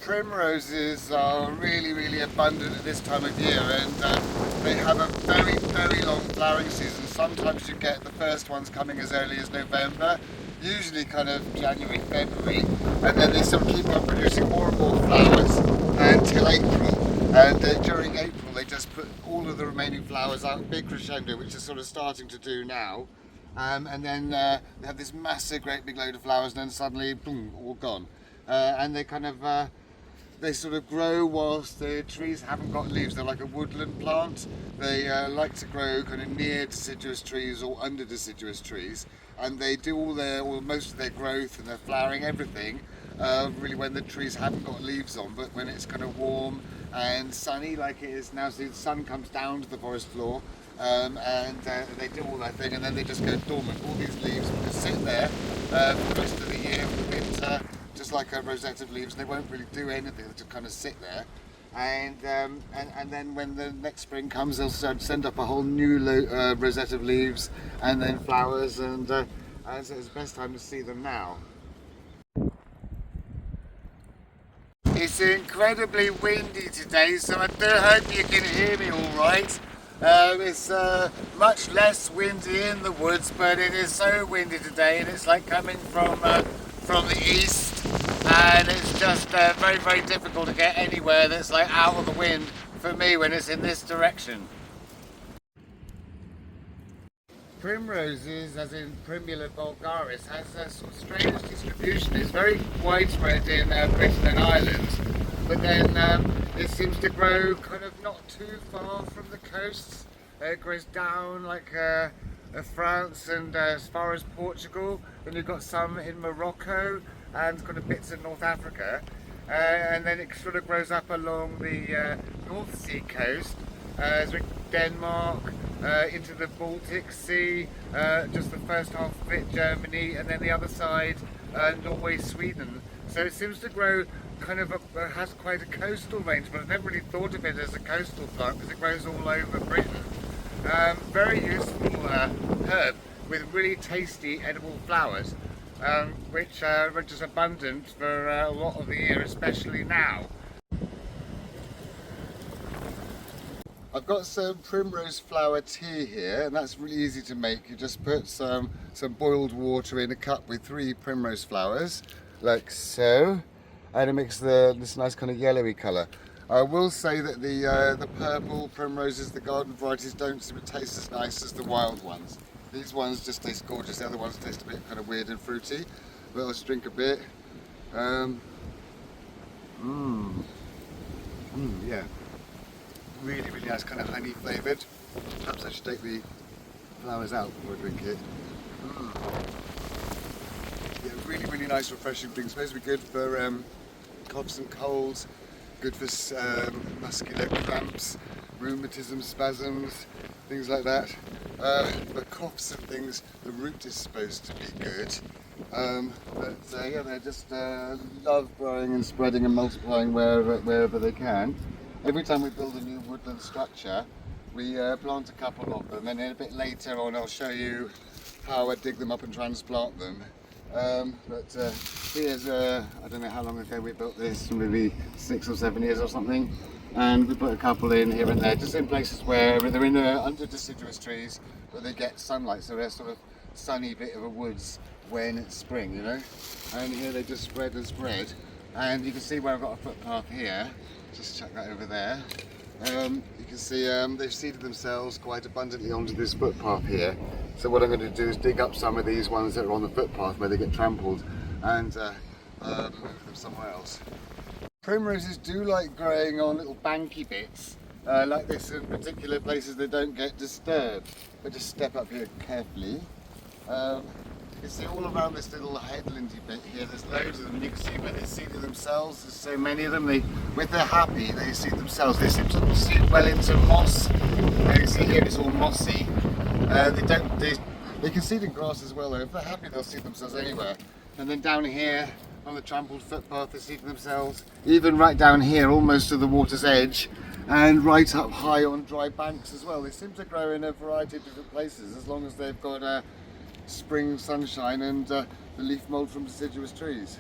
Primroses are really abundant at this time of year, and they have a very long flowering season. Sometimes you get the first ones coming as early as November, usually kind of January, February, and then they sort of keep on producing more and more flowers until April. And during April they just put all of the remaining flowers out, big crescendo, which is sort of starting to do now. And then they have this massive, great big load of flowers, and then suddenly, boom, all gone. And they kind of they sort of grow whilst the trees haven't got leaves. They're like a woodland plant. They like to grow kind of near deciduous trees or under deciduous trees, and they do most of their growth and their flowering, everything, really when the trees haven't got leaves on. But when it's kind of warm and sunny like it is now, so the sun comes down to the forest floor, and they do all that thing, and then they just go dormant. All these leaves will just sit there for the rest of the year, for the winter, just like a rosette of leaves. They won't really do anything, they'll just kind of sit there. And then when the next spring comes, they'll send up a whole new rosette of leaves and then flowers, and so it's the best time to see them now. It's incredibly windy today, so I do hope you can hear me all right. It's much less windy in the woods, but it is so windy today, and it's like coming from the east, and it's just very difficult to get anywhere that's like out of the wind for me when it's in this direction. Primroses, as in Primula vulgaris, has a sort of strange distribution. It's very widespread in Britain and Ireland, but then it seems to grow kind of not too far from the coasts. It grows down like France and as far as Portugal. Then you've got some in Morocco and kind of bits in North Africa, and then it sort of grows up along the North Sea coast, as Denmark, into the Baltic Sea, just the first half of it, Germany, and then the other side, Norway, Sweden. So it seems to grow kind of has quite a coastal range, but I've never really thought of it as a coastal plant because it grows all over Britain. Very useful herb with really tasty edible flowers, which are just abundant for a lot of the year, especially now. I've got some primrose flower tea here, and that's really easy to make. You just put some boiled water in a cup with 3 primrose flowers, like so, and it makes this nice kind of yellowy colour. I will say that the purple primroses, the garden varieties, don't seem to taste as nice as the wild ones. These ones just taste gorgeous. The other ones taste a bit kind of weird and fruity. But let's drink a bit. Yeah. Really nice, kind of honey flavoured. Perhaps I should take the flowers out before I drink it. Yeah, really nice, refreshing drink. Supposed to be good for coughs and colds, good for muscular cramps, rheumatism, spasms, things like that. For coughs and things, the root is supposed to be good. Yeah, they just love growing and spreading and multiplying wherever they can. Every time we build a new woodland structure, we plant a couple of them, and then a bit later on I'll show you how I dig them up and transplant them. Here's I don't know how long ago we built this, maybe 6 or 7 years or something, and we put a couple in here and there, just in places where they're in under deciduous trees, but they get sunlight, so they're sort of sunny bit of a woods when it's spring, you know. And here they just spread and spread, and you can see where I've got a footpath here. Just chuck that over there. You can see they've seeded themselves quite abundantly onto this footpath here. So what I'm going to do is dig up some of these ones that are on the footpath where they get trampled and move them somewhere else. Primroses do like growing on little banky bits like this in particular places that don't get disturbed. But just step up here carefully. You can see all around this little headlandy bit here, there's loads of them. You can see where they seeded themselves. There's so many of them. When they're happy, they seed themselves. They seem to seed well into moss. You can see here it's all mossy. They can seed in grass as well though. If they're happy, they'll seed themselves anywhere. And then down here on the trampled footpath, they seed themselves. Even right down here, almost to the water's edge, and right up high on dry banks as well. They seem to grow in a variety of different places as long as they've got spring sunshine and the leaf mould from deciduous trees.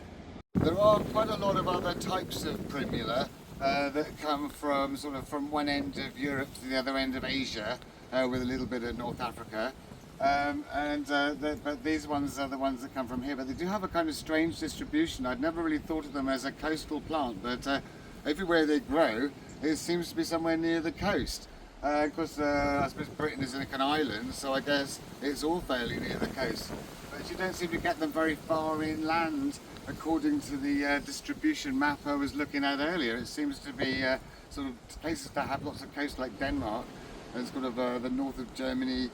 There are quite a lot of other types of primula that come from from one end of Europe to the other end of Asia, with a little bit of North Africa. But these ones are the ones that come from here. But they do have a kind of strange distribution. I'd never really thought of them as a coastal plant, but everywhere they grow, it seems to be somewhere near the coast. Of course, I suppose Britain is like an island, so I guess it's all fairly near the coast. But you don't seem to get them very far inland, according to the distribution map I was looking at earlier. It seems to be sort of places that have lots of coast, like Denmark, and sort of the north of Germany,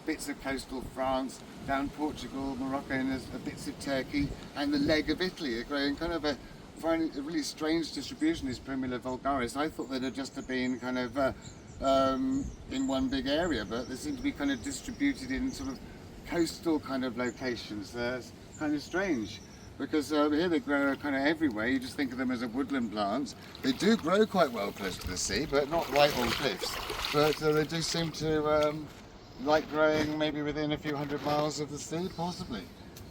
bits of coastal France, down Portugal, Morocco, and there's bits of Turkey, and the leg of Italy. They're growing kind of a really strange distribution, is Primula vulgaris. I thought they'd have just been kind of in one big area, but they seem to be kind of distributed in sort of coastal kind of locations. That's kind of strange, because here they grow kind of everywhere. You just think of them as a woodland plant. They do grow quite well close to the sea, but not right on cliffs. But they do seem to like growing maybe within a few hundred miles of the sea, possibly.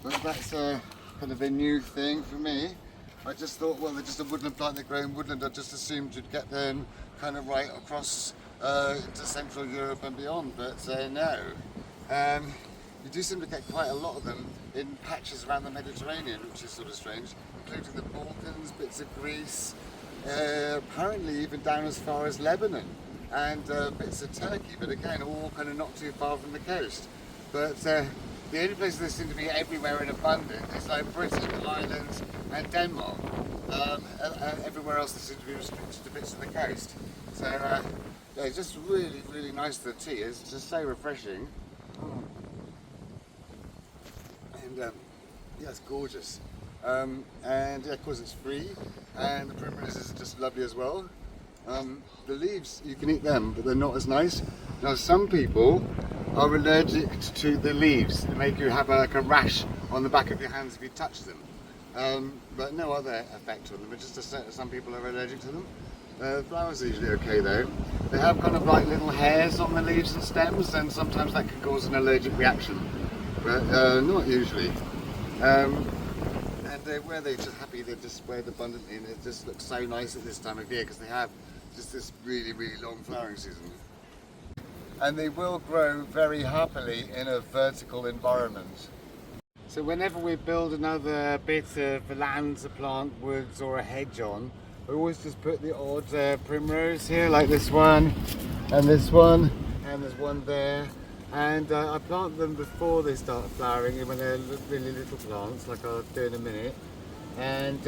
But that's kind of a new thing for me. I just thought, well, they're just a woodland plant, they grow in woodland. I just assumed you'd get them kind of right across into Central Europe and beyond, but no. You do seem to get quite a lot of them in patches around the Mediterranean, which is sort of strange, including the Balkans, bits of Greece, apparently even down as far as Lebanon, and bits of Turkey, but again, all kind of not too far from the coast. But the only places they seem to be everywhere in abundance is like Britain, Ireland, and Denmark. Everywhere else they seem to be restricted to bits of the coast. So yeah, it's just really, really nice. The tea is just so refreshing. And yeah, it's gorgeous. And yeah, of course it's free, and the primroses are just lovely as well. The leaves, you can eat them, but they're not as nice. Now, some people are allergic to the leaves. They make you have like a rash on the back of your hands if you touch them. But no other effect on them. It's just some people are allergic to them. The flowers are usually okay though. They have kind of like little hairs on the leaves and stems, and sometimes that can cause an allergic reaction, but not usually. And where they're just happy, they're displayed abundantly, and it just looks so nice at this time of year because they have just this really, really long flowering season. And they will grow very happily in a vertical environment. So whenever we build another bit of land to plant woods or a hedge on, we always just put the odd primrose here, like this one, and there's one there. And I plant them before they start flowering, when they're really little plants, like I'll do in a minute. And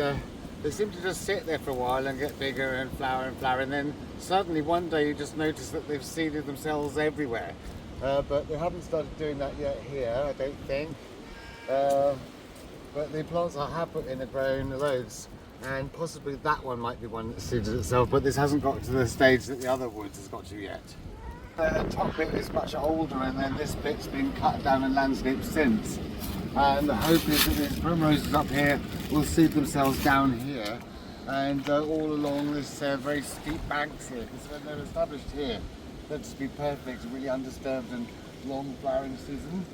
they seem to just sit there for a while and get bigger and flower, and then suddenly one day you just notice that they've seeded themselves everywhere. But they haven't started doing that yet here, I don't think. But the plants I have put in are growing loads, and possibly that one might be one that seeded itself, but this hasn't got to the stage that the other woods has got to yet. The top bit is much older, and then this bit's been cut down and landscaped since. And the hope is that these primroses up here will seed themselves down here and all along this very steep banks here, because when they're established here, they'll just be perfect, really undisturbed and long flowering season.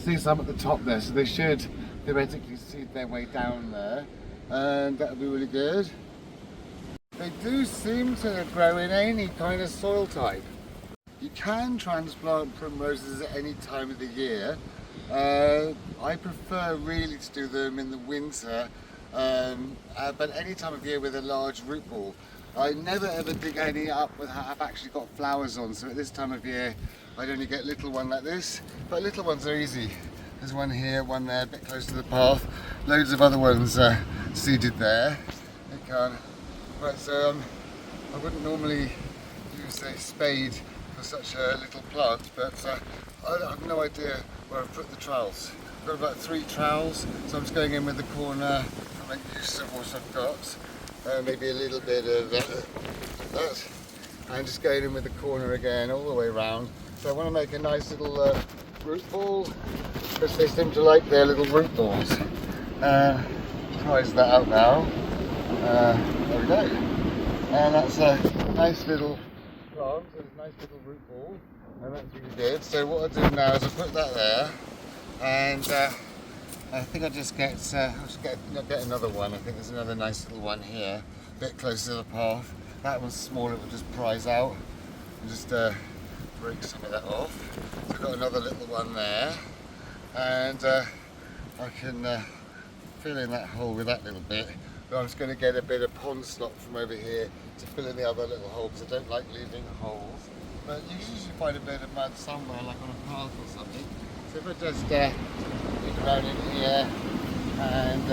See some at the top there, so they should theoretically seed their way down there, and that would be really good. They do seem to grow in any kind of soil type. You can transplant primroses at any time of the year. I prefer really to do them in the winter, but any time of year with a large root ball. I never ever dig any up that have actually got flowers on, so at this time of year I'd only get little one like this, but little ones are easy. There's one here, one there, a bit close to the path, loads of other ones seeded there. But I wouldn't normally use a spade for such a little plant, but I have no idea where I've put the trowels. I've got about 3 trowels, so I'm just going in with the corner to make use of what I've got. Maybe a little bit of that. And just going in with the corner again, all the way around. So I want to make a nice little root ball, because they seem to like their little root balls. Tries that out now. There we go. And that's a nice little plant, so it's a nice little root ball, and that's really good. So what I do now is I put that there, and I think I'll just get another one. I think there's another nice little one here, a bit closer to the path. That one's small, it will just prise out. And just break some of that off. So I've got another little one there, and I can fill in that hole with that little bit. But I'm just going to get a bit of pond slop from over here to fill in the other little hole, because I don't like leaving holes. But you can usually find a bit of mud somewhere, like on a path or something. So if I just dig around in here, and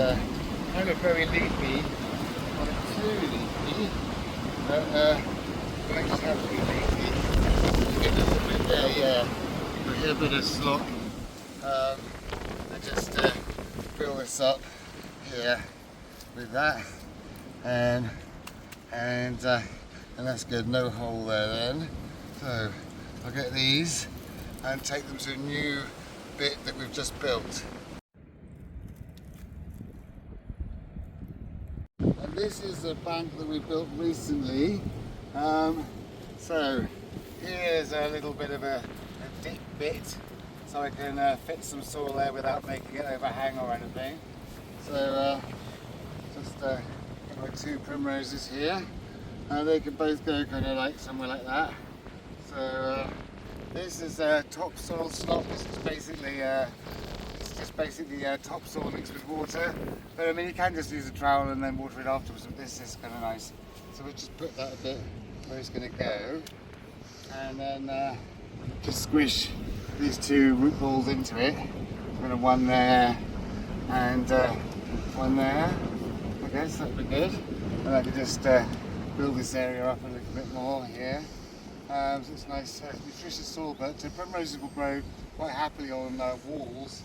kind of very leafy, not too leafy, but I just have to be leafy. You get a little bit there, yeah. You'll hear a bit of slop. I just fill this up here with that, and that's good. No hole there then. So I'll get these and take them to a new bit that we've just built. And this is a bank that we built recently. So here's a little bit of a deep bit, so I can fit some soil there without making it overhang or anything. So just got my two primroses here, and they can both go kind of like somewhere like that. So this is topsoil slop. This is basically topsoil mixed with water. But I mean, you can just use a trowel and then water it afterwards. But this is kind of nice. So we'll just put that a bit where it's going to go, and then just squish these two root balls into it. Kind of one there and one there. I guess that'd be good. And I can just build this area up a little bit more here. So it's nice, nutritious soil, but primroses will grow quite happily on walls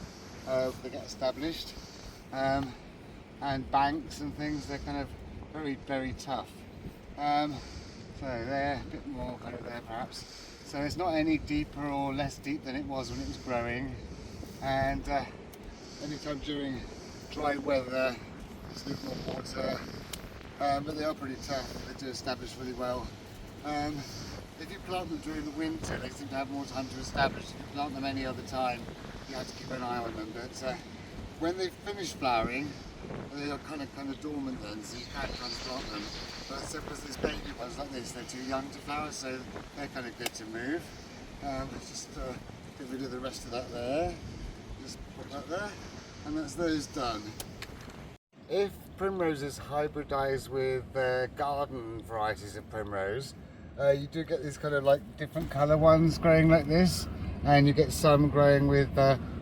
if they get established, and banks and things. They're kind of very, very tough. So there, a bit more kind of there perhaps. So it's not any deeper or less deep than it was when it was growing, and anytime during dry weather, just a little more water, but they are pretty tough. They do establish really well. If you plant them during the winter, they seem to have more time to establish. If you plant them any other time, you have to keep an eye on them. But when they finish flowering, they are kind of dormant then, so you can't transplant them. But because there's baby ones like this, they're too young to flower, so they're kind of good to move. Just get rid of the rest of that there. Just put that there, and that's those done. If primroses hybridize with garden varieties of primrose, you do get these kind of like different colour ones growing like this, and you get some growing with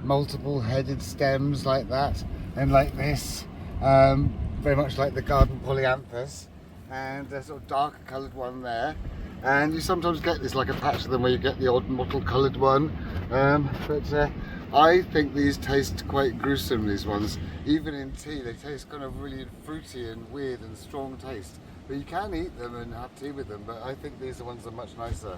multiple headed stems like that, and like this, very much like the garden polyanthus, and a sort of darker coloured one there. And you sometimes get this, like a patch of them where you get the odd mottled coloured one, but I think these taste quite gruesome, these ones. Even in tea, they taste kind of really fruity and weird and strong taste. But you can eat them and have tea with them, but I think these are ones that are much nicer.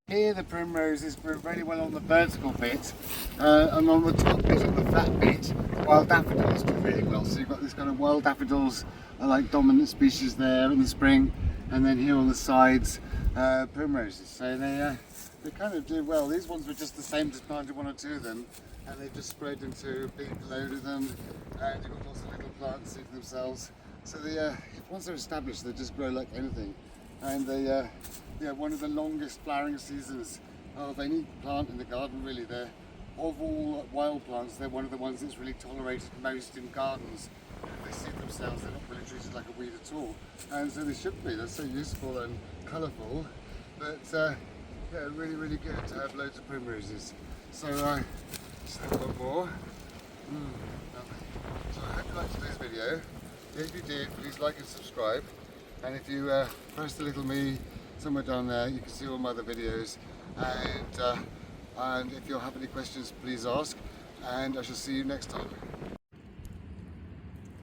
Here the primroses grow really well on the vertical bit, and on the top bit, on the flat bit, wild daffodils do really well. So you've got these kind of wild daffodils are like dominant species there in the spring, and then here on the sides, primroses. So they kind of do well. These ones were just the same, just planted one or two of them, and they just spread into a big load of them, and you've got lots of little plants in themselves. So once they're established, they just grow like anything, and they one of the longest flowering seasons of any plant in the garden. Really, they're of all wild plants, they're one of the ones that's really tolerated most in gardens. They seed themselves; they're not really treated like a weed at all, and so they should be. They're so useful and colourful, but yeah, really, really good to have loads of primroses. So just have one more. So I hope you liked today's video. If you did, please like and subscribe. And if you press the little me somewhere down there, you can see all my other videos. And if you have any questions, please ask. And I shall see you next time.